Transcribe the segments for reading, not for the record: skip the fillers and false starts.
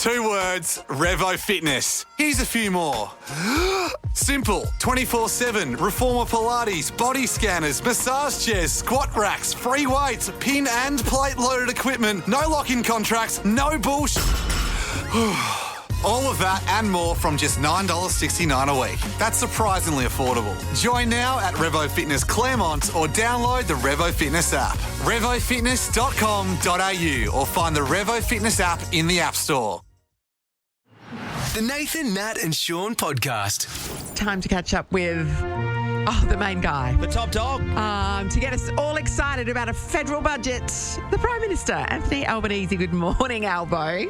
2 words, Revo Fitness. Here's a few more. Simple, 24/7, reformer Pilates, body scanners, massage chairs, squat racks, free weights, pin and plate loaded equipment, no lock-in contracts, no bullshit. All of that and more from just $9.69 a week. That's surprisingly affordable. Join now at Revo Fitness Claremont or download the Revo Fitness app. RevoFitness.com.au or find the Revo Fitness app in the App Store. The Nathan, Nat and Shaun podcast. Time to catch up with the main guy. The top dog. To get us all excited about a federal budget, the Prime Minister, Anthony Albanese. Good morning, Albo.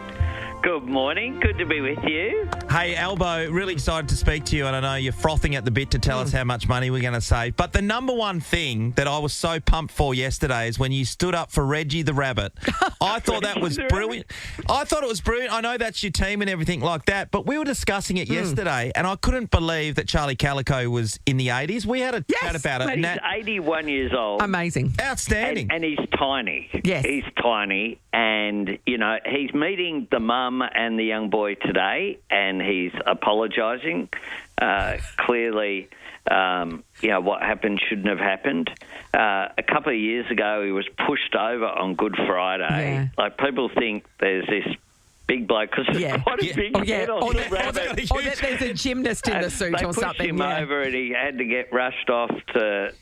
Good morning. Good to be with you. Hey, Albo, really excited to speak to you, and I know you're frothing at the bit to tell us how much money we're going to save. But the number one thing that I was so pumped for yesterday is when you stood up for Reggie the Rabbit. I thought that was brilliant. I thought it was brilliant. I know that's your team and everything like that, but we were discussing it yesterday, and I couldn't believe that Charlie Calico was in the 80s. We had a chat about it. He's 81 years old. Amazing. Outstanding. And he's tiny. Yes. He's tiny, and, you know, he's meeting the mum and the young boy today, and he's apologising. Clearly, what happened shouldn't have happened. A couple of years ago, he was pushed over on Good Friday. Yeah. Like, people think there's this big bloke, because there's quite a big head on the rabbit. Or that there's a gymnast in the suit they or something. They pushed him over, and he had to get rushed off to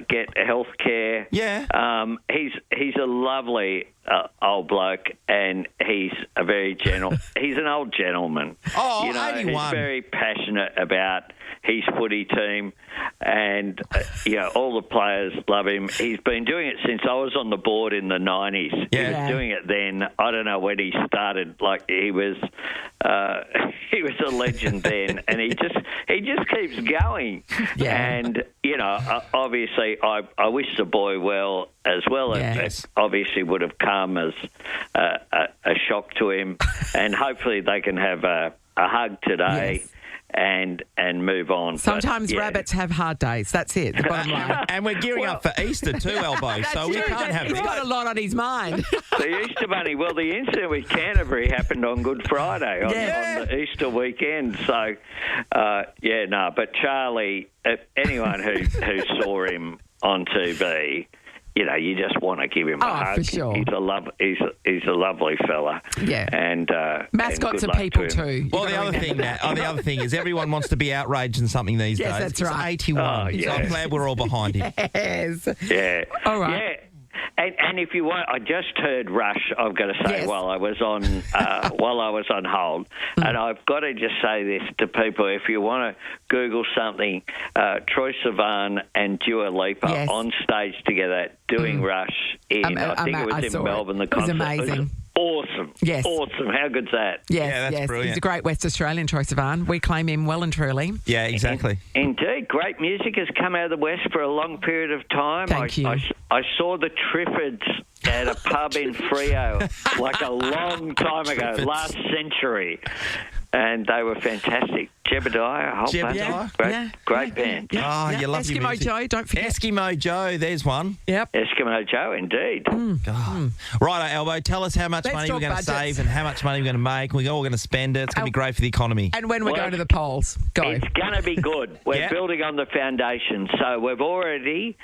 get health care. Yeah. He's a lovely old bloke, and he's a very he's an old gentleman. Oh, you know, 81. He's very passionate about his footy team, and all the players love him. He's been doing it since I was on the board in the 90s. Yeah. He was doing it then. I don't know when he started. Like, he was a legend then, and he just keeps going. Yeah. And obviously, I wish the boy well, as well as it obviously would have come as a shock to him, and hopefully they can have a hug today. Yes. And move on. Sometimes rabbits have hard days. That's it. The bottom line. And we're gearing up for Easter too, Albo, so we can't have He's got a lot on his mind. The Easter Bunny. Well, the incident with Canterbury happened on Good Friday, on the Easter weekend. So, but Charlie, anyone who saw him on TV, you just want to give him a hug. For sure. He's a lovely fella. Yeah. And mascots and are people to too. Well, the other thing is everyone wants to be outraged in something these days. Yes, that's right. 81. So I'm glad we're all behind him. Yes. Yeah. All right. Yeah. And if you want, I just heard Rush, I've got to say, while I was on hold, and I've got to just say this to people: if you want to Google something, Troye Sivan and Dua Lipa on stage together doing Rush in, I think it was in Melbourne. The concert. It was amazing. Awesome. Yes. Awesome. How good's that? Yes, that's brilliant. He's a great West Australian, Troye Sivan. We claim him well and truly. Yeah, exactly. Indeed. Great music has come out of the West for a long period of time. Thank you. I saw the Triffids at a pub in Freo like a long time ago, last century. And they were fantastic. Jebediah, a whole bunch. Great band. Oh, you love your Eskimo music. Joe, don't forget. Eskimo Joe, there's one. Yep. Eskimo Joe, indeed. Right, Albo, tell us how much money we're going to save and how much money we're going to make. We're all going to spend it. It's going to be great for the economy. And when we're going to the polls, go. It's going to be good. We're building on the foundation. So we've already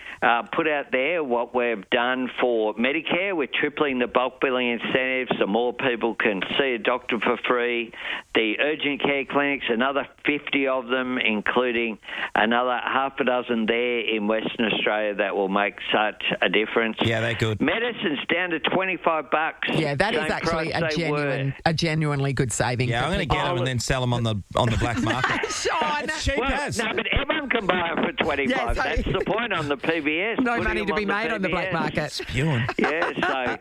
put out there what we've done for Medicare. We're tripling the bulk billing incentives so more people can see a doctor for free. The urgent care clinics, another 50 of them, including another half a dozen there in Western Australia that will make such a difference. Yeah, they're good. Medicine's down to $25. Yeah, that is actually a genuinely good saving. Yeah, I'm going to get them and then sell them on the black market. Sean! It's cheap as. No, but everyone can buy them for $25. Yeah, so that's the point on the PBS. No money to be made on the black market. Spewing. Yeah, so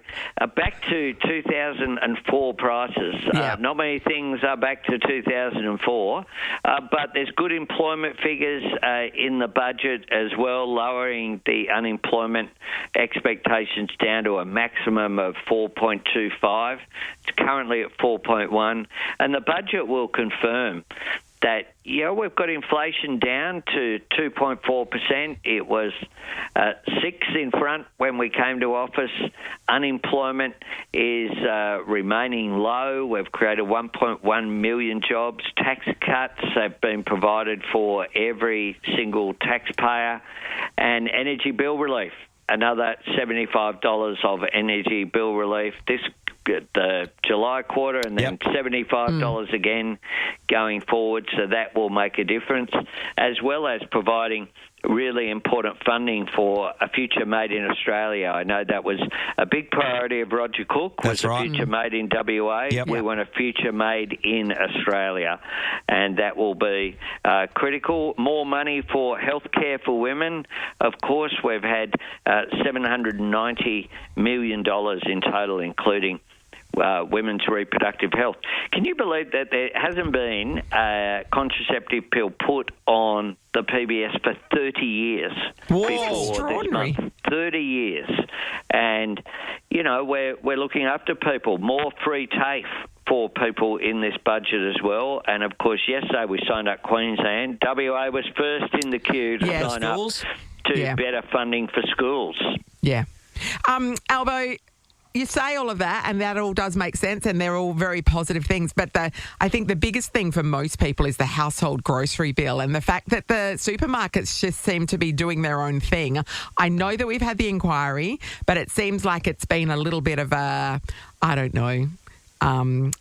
back to 2004 prices. Not many things are back to 2004, but there's good employment figures in the budget as well, lowering the unemployment expectations down to a maximum of 4.25. It's currently at 4.1, and the budget will confirm that, we've got inflation down to 2.4%. It was 6 in front when we came to office. Unemployment is remaining low. We've created 1.1 million jobs. Tax cuts have been provided for every single taxpayer. And energy bill relief, another $75 of energy bill relief the July quarter, and then $75 again going forward. So that will make a difference, as well as providing really important funding for a future made in Australia. I know that was a big priority of Roger Cook, was a future made in WA. Yep. We want a future made in Australia, and that will be critical. More money for healthcare for women. Of course, we've had $790 million in total, including women's reproductive health. Can you believe that there hasn't been a contraceptive pill put on the PBS for 30 years? Whoa. Before this month? 30 years. And, we're looking after people. More free TAFE for people in this budget as well. And, of course, yesterday we signed up Queensland. WA was first in the queue to sign schools. up to better funding for schools. Yeah. Albo, you say all of that, and that all does make sense, and they're all very positive things. But I think the biggest thing for most people is the household grocery bill, and the fact that the supermarkets just seem to be doing their own thing. I know that we've had the inquiry, but it seems like it's been a little bit of a, I don't know,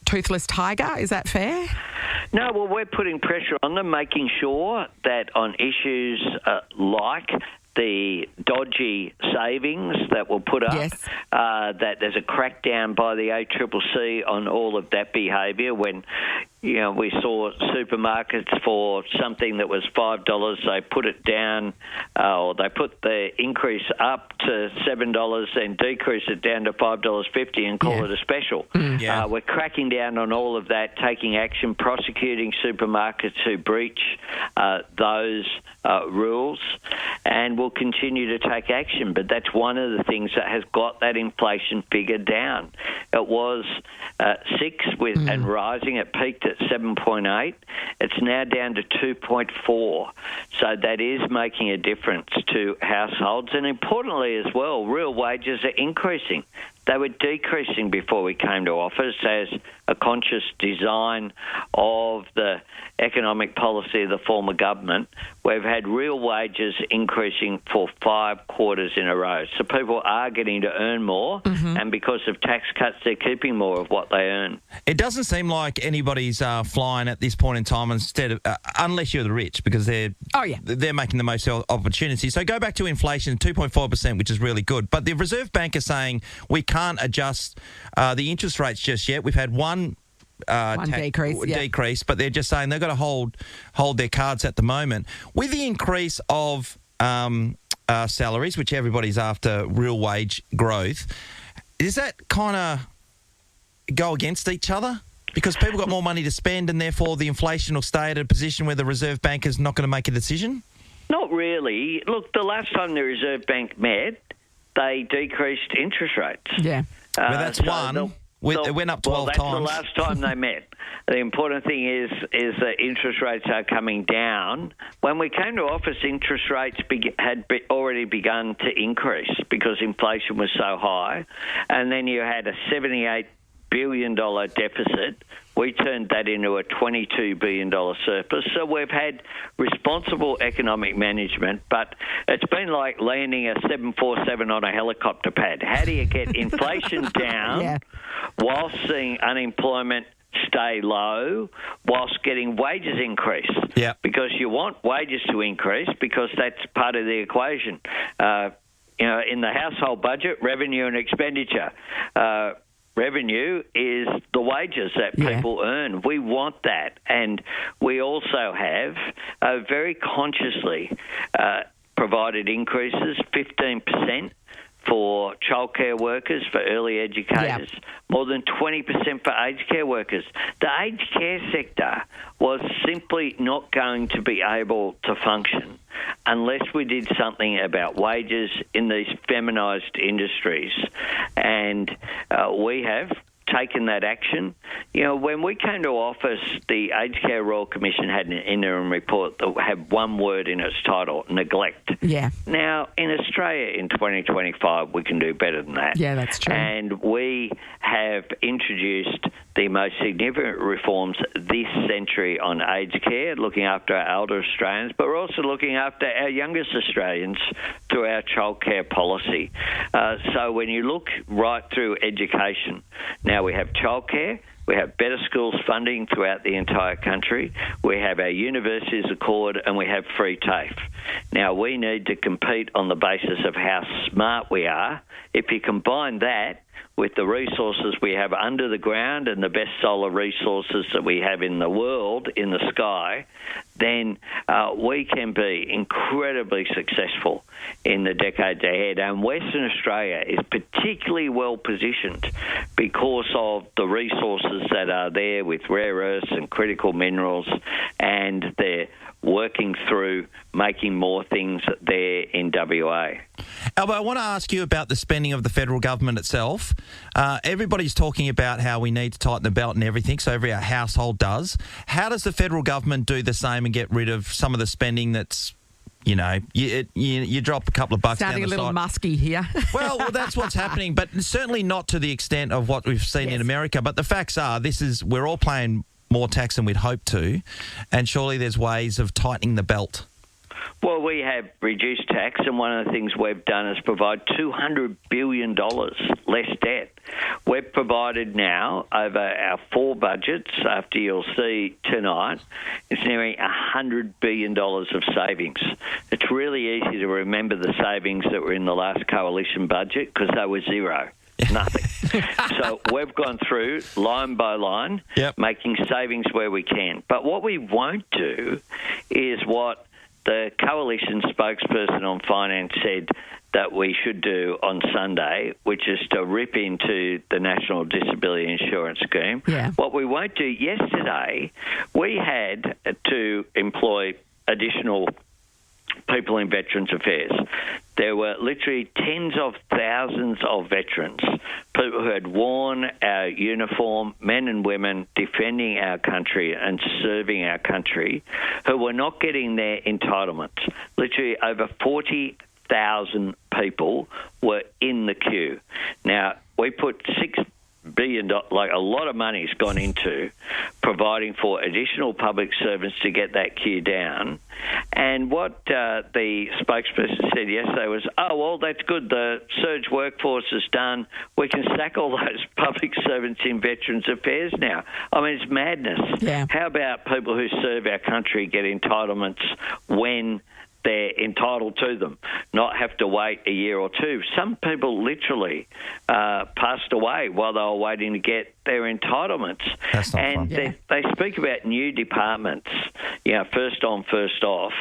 toothless tiger. Is that fair? No, well, we're putting pressure on them, making sure that on issues like the dodgy savings that were put up, that there's a crackdown by the ACCC on all of that behaviour. When, we saw supermarkets for something that was $5, they put it down, or they put the increase up to $7 and decrease it down to $5.50 and call it a special. We're cracking down on all of that, taking action, prosecuting supermarkets who breach those rules, and we'll continue to take action. But that's one of the things that has got that inflation figure down. It was 6 and rising. It peaked at 7.8. It's now down to 2.4. So that is making a difference to households. And importantly as well, real wages are increasing. They were decreasing before we came to office as a conscious design of the economic policy of the former government. We've had real wages increasing for 5 quarters in a row. So people are getting to earn more, and because of tax cuts, they're keeping more of what they earn. It doesn't seem like anybody's flying at this point in time, instead of unless you're the rich, because they're making the most opportunity. So go back to inflation, 2.4%, which is really good. But the Reserve Bank is saying we can't adjust the interest rates just yet. We've had one decrease, but they're just saying they've got to hold their cards at the moment. With the increase of salaries, which everybody's after, real wage growth, does that kind of go against each other? Because people got more money to spend, and therefore the inflation will stay at a position where the Reserve Bank is not going to make a decision? Not really. Look, the last time the Reserve Bank met, they decreased interest rates. Yeah. Well, that's one. It went up 12 that's times. That's the last time they met. The important thing is that interest rates are coming down. When we came to office, interest rates had already begun to increase because inflation was so high. And then you had a $78 billion deficit. We turned that into a $22 billion surplus. So we've had responsible economic management, but it's been like landing a 747 on a helicopter pad. How do you get inflation down whilst seeing unemployment stay low, whilst getting wages increased? Yeah. Because you want wages to increase because that's part of the equation. In the household budget, revenue and expenditure. Revenue is the wages that people earn. We want that. And we also have very consciously provided increases, 15% for childcare workers, for early educators, more than 20% for aged care workers. The aged care sector was simply not going to be able to function unless we did something about wages in these feminised industries. And we have taken that action. when we came to office, the Aged Care Royal Commission had an interim report that had one word in its title, neglect. Yeah. Now, in Australia in 2025, we can do better than that. Yeah, that's true. And we have introduced the most significant reforms this century on aged care, looking after our older Australians, but we're also looking after our youngest Australians through our childcare policy. So when you look right through education, now we have childcare, we have better schools funding throughout the entire country. We have our universities accord, and we have free TAFE. Now, we need to compete on the basis of how smart we are. If you combine that with the resources we have under the ground and the best solar resources that we have in the world, in the sky, then we can be incredibly successful in the decades ahead. And Western Australia is particularly well positioned because of the resources that are there with rare earths and critical minerals, and they're working through making more things there in WA. Albo, I want to ask you about the spending of the federal government itself. Everybody's talking about how we need to tighten the belt and everything, so every household does. How does the federal government do the same and get rid of some of the spending that's, you drop a couple of bucks Sounding down the a little side. musky here. Well, that's what's happening, but certainly not to the extent of what we've seen in America. But the facts are, we're all paying more tax than we'd hoped to, and surely there's ways of tightening the belt. Well, we have reduced tax, and one of the things we've done is provide $200 billion less debt. We've provided now, over our 4 budgets, after you'll see tonight, it's nearly $100 billion of savings. It's really easy to remember the savings that were in the last coalition budget because they were zero. Nothing. So we've gone through line by line, making savings where we can. But what we won't do is what the coalition spokesperson on finance said that we should do on Sunday, which is to rip into the National Disability Insurance Scheme. Yeah. What we won't do, yesterday, we had to employ additional people in Veterans Affairs. There were literally tens of thousands of veterans, people who had worn our uniform, men and women defending our country and serving our country, who were not getting their entitlements. Literally over 40,000 people were in the queue. Now, we put $6 billion, like a lot of money's gone into providing for additional public servants to get that queue down. And what the spokesperson said yesterday was, well, that's good. The surge workforce is done. We can sack all those public servants in Veterans Affairs now. I mean, it's madness. Yeah. How about people who serve our country get entitlements when they're entitled to them, not have to wait a year or two? Some people literally passed away while they were waiting to get their entitlements. That's not and fun. They speak about new departments, first on, first off.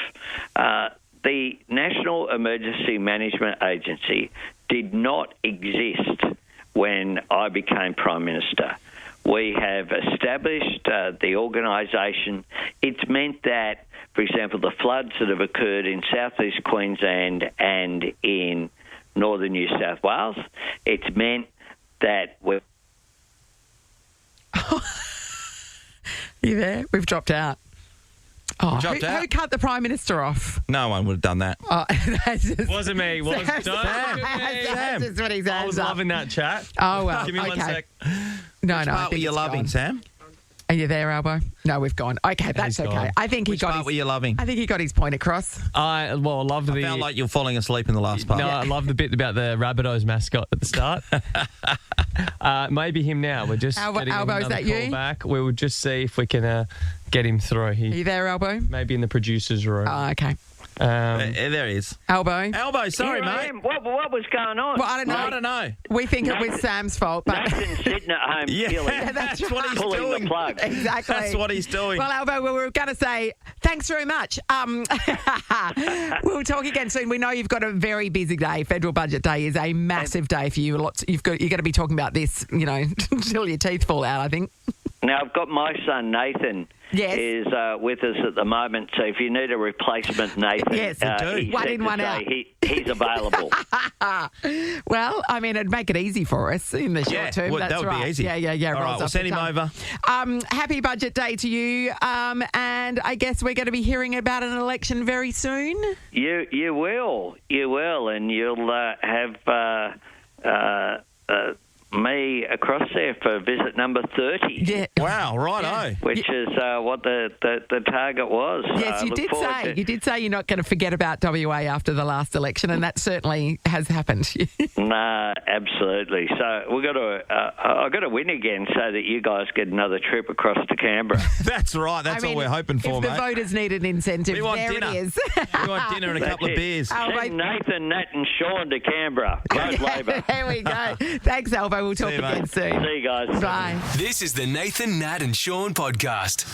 The National Emergency Management Agency did not exist when I became Prime Minister. We have established the organisation. It's meant that, for example, the floods that have occurred in southeast Queensland and in northern New South Wales, it's meant that we're... You there? We've dropped out. Oh, who cut the Prime Minister off? No one would have done that. Oh, that's just, wasn't me. That's just what he's I was loving that chat. Oh, well. Give me 1 sec. No, Which I part think were you it's loving, gone. Sam? Are you there, Albo? No, we've gone. Okay, that's okay. gone. I think Which part were you loving? I think he got his point across. I loved I felt like you were falling asleep in the last part. No, I love the bit about the Rabbitohs mascot at the start. Maybe him now. We're just getting Albo, is another that call you? back. We will just see if we can get him through. Are you there, Albo? Maybe in the producer's room. Oh, okay. There he is. Albo, Here Sorry, I mate. am. What was going on? Well, I don't know. I don't know. We think it was Sam's fault, but Nathan's sitting at home feeling, that's what he's pulling doing. the plug. exactly. That's what he's doing. Well, Albo, we were going to say thanks very much. We'll talk again soon. We know you've got a very busy day. Federal Budget Day is a massive day for you. You're going to be talking about this, until your teeth fall out, I think. Now, I've got my son, Nathan, Yes. is with us at the moment, so if you need a replacement, Nathan, Yes, he one said in, to one say out. he's available. Well, I mean, it'd make it easy for us in the short term. well, That's that would right. be easy. Yeah. All right, rolls we'll off send the him tongue. over. Happy Budget Day to you. And I guess we're going to be hearing about an election very soon. You will, and you'll have me across there for visit number 30. Yeah. Wow, righto. Which is what the target was. Yes, you Look did forward say. to- You did say you're not going to forget about WA after the last election, and that certainly has happened. No, absolutely. So we've got to. I've got to win again so that you guys get another trip across to Canberra. That's right. That's I mean, all we're hoping for, if mate. the voters need an incentive, We want there dinner. it is. We want dinner and a couple of That's it. beers. Send Nathan, Nat, and Shaun to Canberra. Vote Labor. There we go. Thanks, Albo. We'll talk you, again mate. soon. See you guys. Bye. This is the Nathan, Nat and Shaun podcast.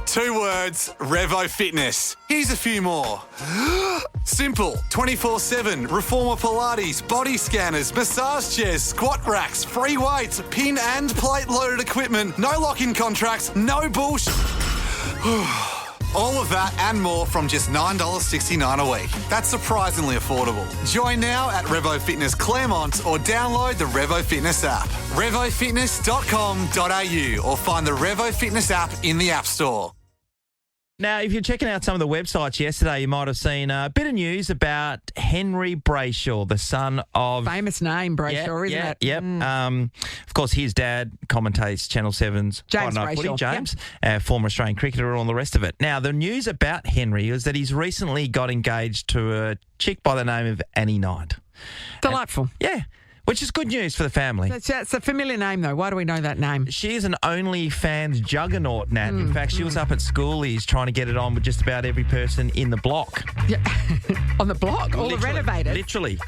2 words, Revo Fitness. Here's a few more. Simple, 24/7, reformer Pilates, body scanners, massage chairs, squat racks, free weights, pin and plate loaded equipment, no lock-in contracts, no bullshit. All of that and more from just $9.69 a week. That's surprisingly affordable. Join now at Revo Fitness Claremont or download the Revo Fitness app. RevoFitness.com.au or find the Revo Fitness app in the App Store. Now, if you're checking out some of the websites yesterday, you might have seen a bit of news about Henry Brayshaw, the son of... Famous name, Brayshaw, isn't it? Yep. Of course, his dad commentates Channel 7's James Friday Night Footy, Brayshaw. James, former Australian cricketer and all the rest of it. Now, the news about Henry is that he's recently got engaged to a chick by the name of Annie Knight. Delightful. Yeah, which is good news for the family. It's a familiar name, though. Why do we know that name? She is an OnlyFans juggernaut, Nat. In fact, she was up at schoolies trying to get it on with just about every person in the block. Yeah. On the block, all the Literally. renovated. Literally.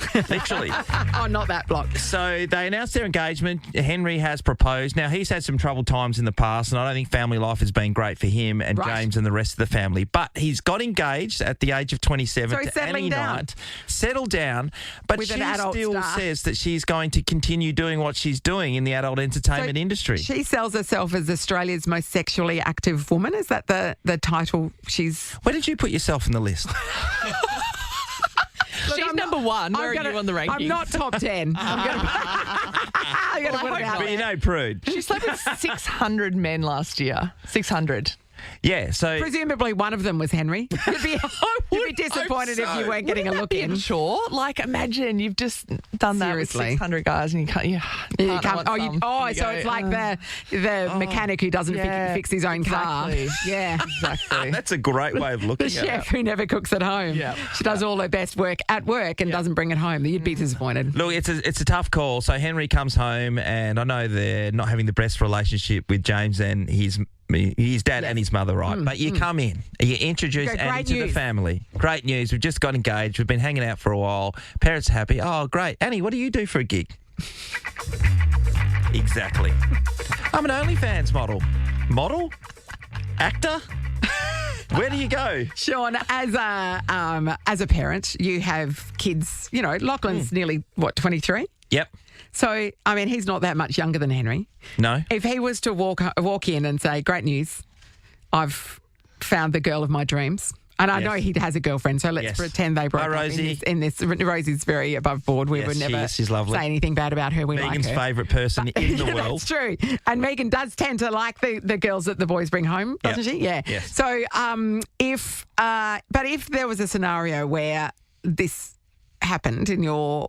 Oh, not that block. So they announced their engagement. Henry has proposed. Now, he's had some troubled times in the past, and I don't think family life has been great for him and Right. James and the rest of the family. But he's got engaged at the age of 27 So he's to settling Annie down. Knight. Settled down. But With she an adult still star. says that she's going to continue doing what she's doing in the adult entertainment industry. She sells herself as Australia's most sexually active woman. Is that the title she's... Where did you put yourself in the list? She's number one. Where are you on the rankings? I'm not top 10. I'm going to put it out But you there. know, prude. She slept with 600 men last year. 600. Yeah, so... Presumably one of them was Henry. You'd be disappointed if you weren't getting a look in. Sure. Like, imagine you've just done that with Seriously. 600 guys and you can't. You partner come- wants some. so it's like the mechanic who doesn't fix his own car. exactly. Yeah. Exactly. That's a great way of looking The at it. chef who never cooks at home. Yeah. She does all her best work at work and doesn't bring it home. You'd be disappointed. Look, it's a tough call. So Henry comes home, and I know they're not having the best relationship with James and his dad and his mother, right? But you come in, you introduce Go, Annie great to the news. family. Great news. We've just got engaged. We've been hanging out for a while. Parents are happy. Oh, great. Annie, what do you do for a gig? Exactly. I'm an OnlyFans model. Model? Actor? Where do you go? Shaun, as a parent, you have kids. You know, Lachlan's nearly 23. Yep. So I mean, he's not that much younger than Henry. No. If he was to walk in and say, "Great news, I've found the girl of my dreams," and I Yes. know he has a girlfriend, so let's Yes. pretend they broke Hi, up Rosie. in this. Rosie's very above board. We Yes, would she never is. She's lovely. say anything bad about her. We Megan's like her. favourite person in the world. That's true. And Megan does tend to like the girls that the boys bring home, doesn't Yep. she? Yeah. Yes. So if there was a scenario where this happened in your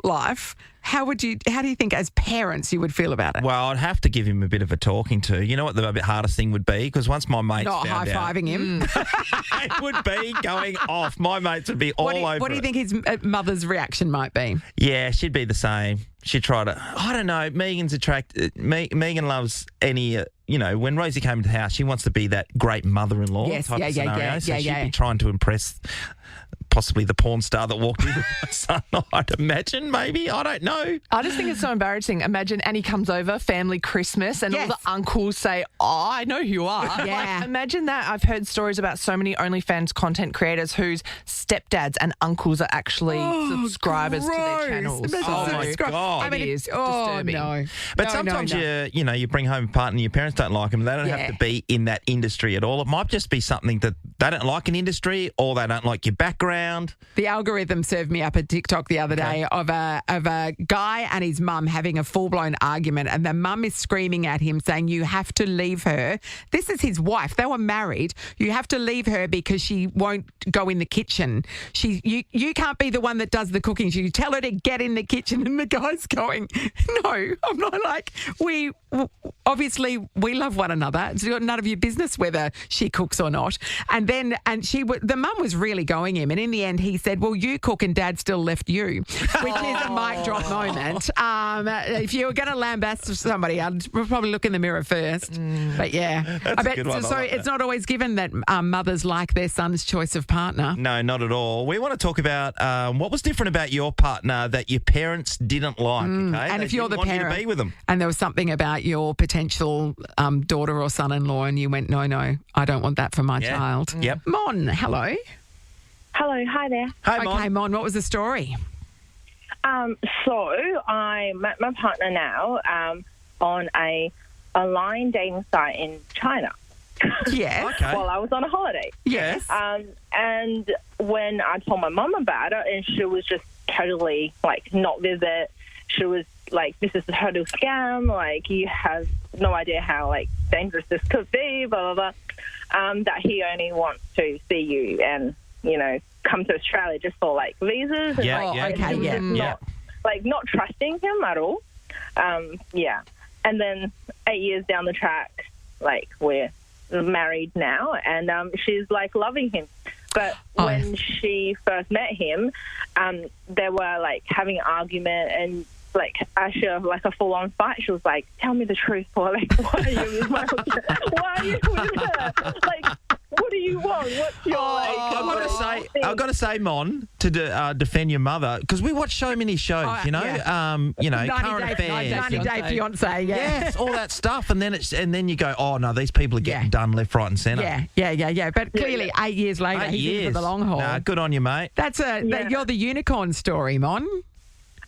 life, how do you think as parents you would feel about it? Well, I'd have to give him a bit of a talking to. You know what the hardest thing would be? Because once my mates Not found out, high-fiving him. it would be going off. My mates would be all over What do you it. think his mother's reaction might be? Yeah, she'd be the same. She'd try to... I don't know. Megan's Megan loves any... when Rosie came into the house, she wants to be that great mother-in-law Yes, type yeah, of yeah, scenario. yeah, so yeah, she'd yeah. be trying to impress possibly the porn star that walked in with my son, I'd imagine, maybe. I don't know. I just think it's so embarrassing. Imagine Annie comes over, family Christmas, and all Yes. the uncles say, "Oh, I know who you are." Yeah. Like, imagine that. I've heard stories about so many OnlyFans content creators whose stepdads and uncles are actually subscribers to their gross. channels. Imagine Oh, my subscribe- God. I mean, It is oh, disturbing. no. But No, sometimes no. you bring home a partner and your parents don't like them. They don't have Yeah. to be in that industry at all. It might just be something that they don't like an industry or they don't like your background. The algorithm served me up a TikTok the other day of a guy and his mum having a full-blown argument, and the mum is screaming at him saying, "You have to leave her." This is his wife. They were married. "You have to leave her because she won't go in the kitchen. You can't be the one that does the cooking. You tell her to get in the kitchen." And the guy's going, "No, I'm not." Like, we obviously we love one another. It's got none of your business whether she cooks or not. And the mum was really going him, and in the end he said, "Well, you cook and Dad still left you," which is a mic drop moment. If you were going to lambast somebody, I'd probably look in the mirror first. But yeah, I bet good one. I so. like It's that. not always given that mothers like their son's choice of partner. No, not at all. We want to talk about what was different about your partner that your parents didn't like. Okay? And They if you're didn't the want you parent, to be with them. and there was something about your potential daughter or son-in-law, and you went, no, I don't want that for my Yeah. child. Yep. Mon, hello. Hello, hi there. Hey, Mom. Okay, Mon, what was the story? So I met my partner now on a online dating site in China Yes. Okay. while I was on a holiday. Yes. And when I told my mum about it, and she was just totally not with it. She was like, "This is a total scam. Like, you have no idea how dangerous this could be. Blah blah blah." That he only wants to see you and come to Australia just for visas. And, Yeah, Oh, yeah. okay, and yeah. not trusting him at all. Yeah. And then 8 years down the track, we're married now, and she's loving him. But when she first met him, they were having an argument, and actually a full-on fight. She was like, "Tell me the truth, Paul. Why are you with my why are you with her? What do you want? What's your I've got to say, Mon, to defend your mother, because we watch so many shows, yeah. current affairs, 90 Day Fiance, yeah. yes, all that stuff, and then you go, oh no, these people are getting done left, right, and centre. Yeah. But clearly, 8 years later, 8 he's in years for the long haul. Nah, good on you, mate. You're the unicorn story, Mon.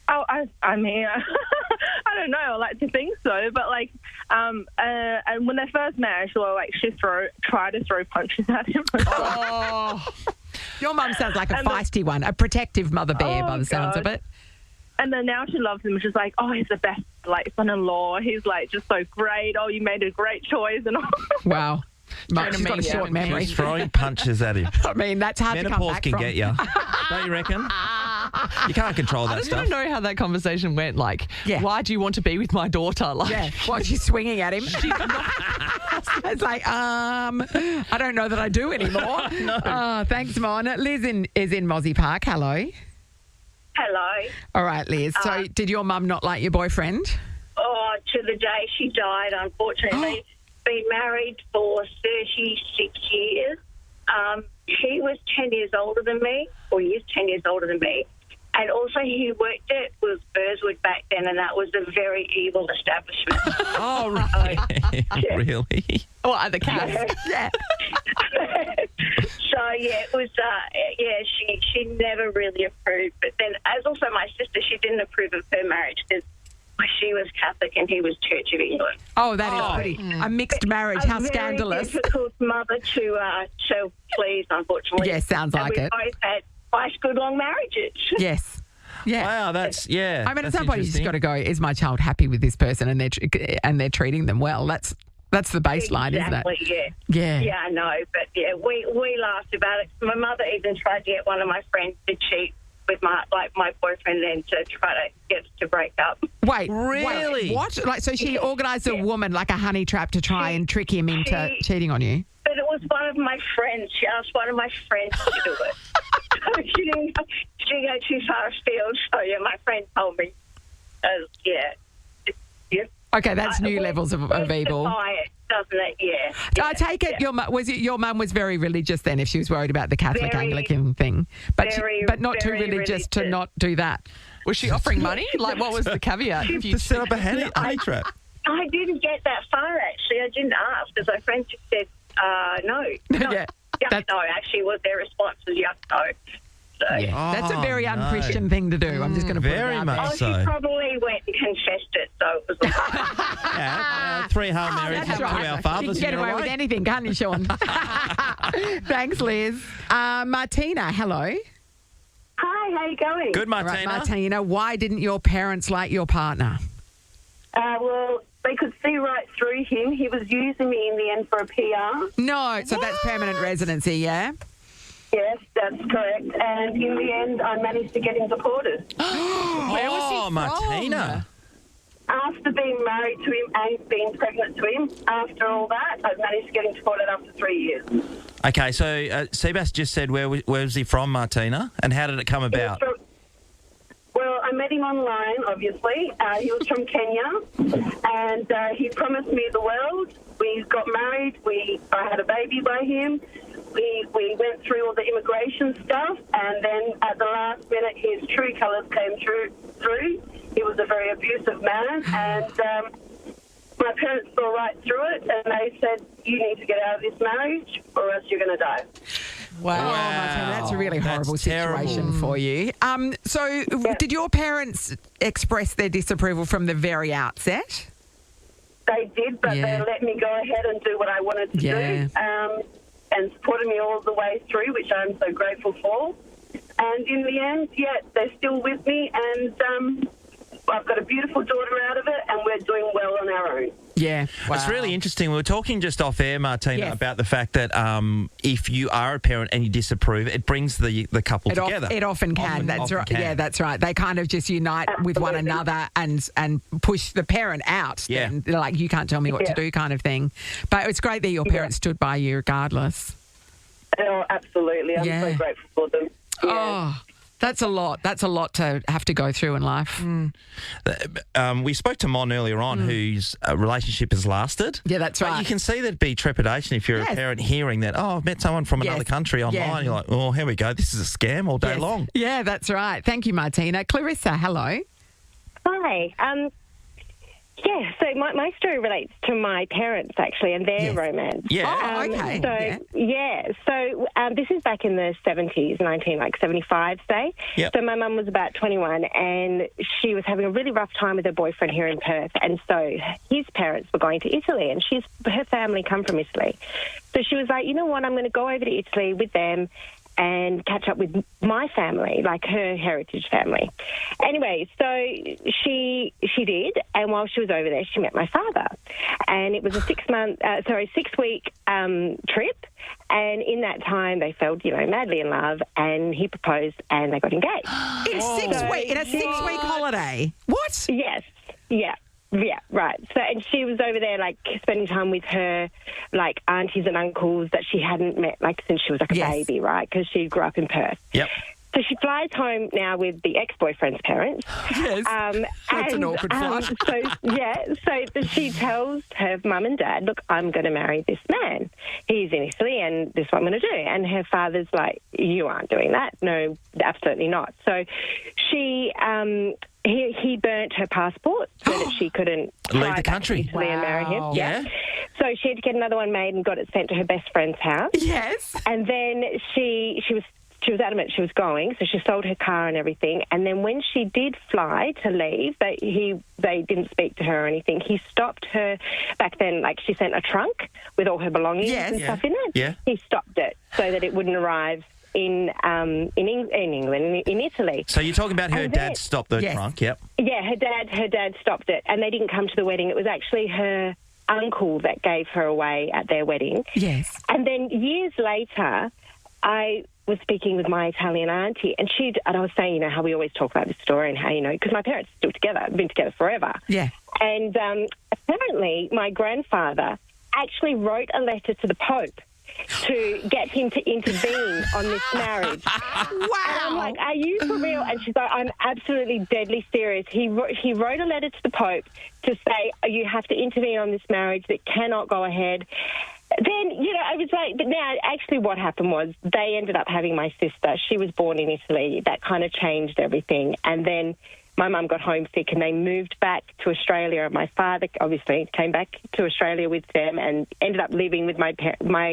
Oh, I mean, I don't know. I like to think so, but and when they first met, she tried to throw punches at him. Oh, your mum sounds like a feisty one, a protective mother bear by the sounds of God. it. And then now she loves him. She's like, "Oh, he's the best son-in-law. He's just so great. Oh, you made a great choice." And all. Wow. She's got a me, short yeah. memory. She's throwing punches at him. I mean, that's hard to come Menopause back can from. get you, don't you reckon? You can't control I that don't stuff. even know how that conversation went. Yeah. Why do you want to be with my daughter? Yeah, what, she's swinging at him? It's like, I don't know that I do anymore. No. Thanks, Mon. Liz is in Mozzie Park. Hello. Hello. All right, Liz. So did your mum not like your boyfriend? Oh, to the day she died, unfortunately. Been married for 36 years. He was 10 years older than me, or he is 10 years older than me. And also he worked at was Burswood back then, and that was a very evil establishment. Oh, really? Really? Oh, at the cast. Yeah. So, yeah, it was, she never really approved. But then, as also my sister, she didn't approve of her marriage because she was Catholic and he was Church of England. Oh, that is pretty. A mixed marriage. How scandalous. A very difficult mother to please, unfortunately. Yeah, sounds like and it. we both had 5 good long marriages. Yes. Yeah. Wow, that's, yeah. I mean, at that's some point you just interesting. got to go, is my child happy with this person and they're treating them well? That's the baseline, Exactly, isn't it? yeah. Yeah. Yeah, I know. But, yeah, we laughed about it. My mother even tried to get one of my friends to cheat with my boyfriend then to try to get us to break up. Wait, Really? Wait, what? So she organised a woman like a honey trap to try and trick him into cheating on you? But it was one of my friends. She asked one of my friends to do it. So she didn't go too far afield. So, yeah, my friend told me. Yeah. Okay, that's new levels of evil. doesn't it? Yeah. I take it your mum was very religious then, if she was worried about the Catholic Anglican thing, but not too religious to not do that. Was she offering money? Like, what was the caveat? To set up a honey trap. I didn't get that far, actually. I didn't ask, because my friends just said, no. Yeah, Just no, actually, was their response was just no. So. Yeah. That's a very unchristian thing to do. I'm just going to put very it out much there. Oh, so. she probably went and confessed it, so it was like... Yeah, 3 Hail Marys and That's 2 right. Our You Fathers. can get away with anything, can't you, Sean? Thanks, Liz. Martina, hello. Hi, how you going? Good, Right, Martina. Martina, why didn't your parents like your partner? Well, they could see right through him. He was using me in the end for a PR. No, so that's permanent residency, yeah? Yes, that's correct. And in the end, I managed to get him deported. Where was he from? Martina. After being married to him and being pregnant to him, after all that, I managed to get him deported after 3 years. Okay, so Seabass just said where was he from, Martina? And how did it come about? Well, I met him online, obviously. He was from Kenya, and he promised me the world. We got married. I had a baby by him. We went through all the immigration stuff, and then at the last minute, his true colours came through. He was a very abusive man, and my parents saw right through it, and they said, you need to get out of this marriage, or else you're going to die. Wow, Martina, that's a really horrible situation for you. So did your parents express their disapproval from the very outset? They did, but they let me go ahead and do what I wanted to do, and supported me all the way through, which I'm so grateful for. And in the end, they're still with me, and I've got a beautiful daughter out of it, and we're doing well on our own. Yeah. Wow. It's really interesting. We were talking just off air, Martina, about the fact that if you are a parent and you disapprove, it brings the couple together. It often can. That's right. Yeah, that's right. They kind of just unite with one another and push the parent out. Yeah. And they're like, you can't tell me what to do kind of thing. But it's great that your parents stood by you regardless. Oh, absolutely. I'm so grateful for them. Yeah. Oh, that's a lot. That's a lot to have to go through in life. We spoke to Mon earlier on, whose relationship has lasted. Yeah, that's But right. you can see there'd be trepidation if you're a parent hearing that, I've met someone from another country online. You're like, oh, here we go. This is a scam all day long. Yeah, that's right. Thank you, Martina. Clarissa, hello. Hi. So my story relates to my parents, actually, and their romance. Yeah. Okay. So this is back in the 70s, 1975, say. Yep. So my mum was about 21, and she was having a really rough time with her boyfriend here in Perth, and so his parents were going to Italy, and her family come from Italy. So she was like, you know what, I'm going to go over to Italy with them and catch up with my family, like her heritage family. Anyway, so she did, and while she was over there, she met my father. And it was a 6-week trip, and in that time, they fell, madly in love, and he proposed, and they got engaged. In a 6-week holiday? What? Yes. Yeah, right. So, and she was over there, spending time with her, aunties and uncles that she hadn't met, since she was a baby, right? Because she grew up in Perth. Yep. So she flies home now with the ex-boyfriend's parents. Yes. That's an awkward flight. So she tells her mum and dad, look, I'm going to marry this man. He's in Italy, and this is what I'm going to do. And her father's like, you aren't doing that. No, absolutely not. So she... He burnt her passport so that she couldn't leave the country to Italy and marry him. Yeah. So she had to get another one made and got it sent to her best friend's house. Yes. And then she was adamant she was going, so she sold her car and everything. And then when she did fly to leave, they didn't speak to her or anything. He stopped her back then. She sent a trunk with all her belongings and stuff in it. Yeah. He stopped it so that it wouldn't arrive in England, in Italy. So you're talking about her dad stopped the trunk, yep. Yeah, her dad stopped it, and they didn't come to the wedding. It was actually her uncle that gave her away at their wedding. Yes. And then years later, I was speaking with my Italian auntie, and I was saying, how we always talk about this story and how, because my parents are still together, been together forever. Yeah. And apparently my grandfather actually wrote a letter to the Pope to get him to intervene on this marriage. Wow. And I'm like, are you for real? And she's like, I'm absolutely deadly serious. He wrote a letter to the Pope to say, you have to intervene on this marriage that cannot go ahead. Then, I was like, but now actually what happened was they ended up having my sister. She was born in Italy. That kind of changed everything. And then my mum got homesick and they moved back to Australia. My father obviously came back to Australia with them and ended up living with my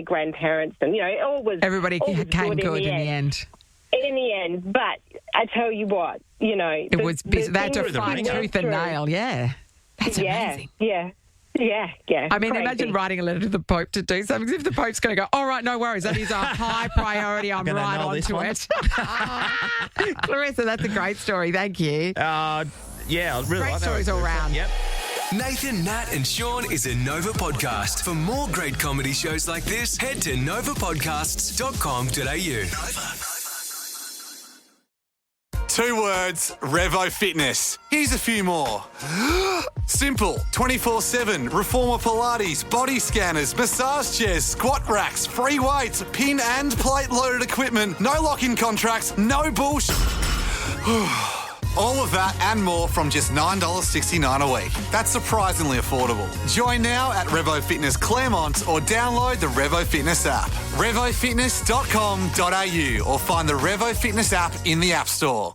grandparents. And, it all was... Everybody came good in the end. In the end. But I tell you what, It was busy. They had to fight tooth and nail, yeah. That's amazing. Yeah. I mean, Crazy. imagine writing a letter to the Pope to do something. If the Pope's going to go, all right, no worries, that is a high priority, I'm right onto it. Clarissa, that's a great story. Thank you. Yeah, I really Great like that. stories all round. Yep. Nathan, Nat and Shaun is a Nova podcast. For more great comedy shows like this, head to novapodcasts.com.au. 2 words, Revo Fitness. Here's a few more. Simple, 24/7, Reformer Pilates, body scanners, massage chairs, squat racks, free weights, pin and plate loaded equipment, no lock-in contracts, no bullshit. All of that and more from just $9.69 a week. That's surprisingly affordable. Join now at Revo Fitness Claremont or download the Revo Fitness app. RevoFitness.com.au or find the Revo Fitness app in the App Store.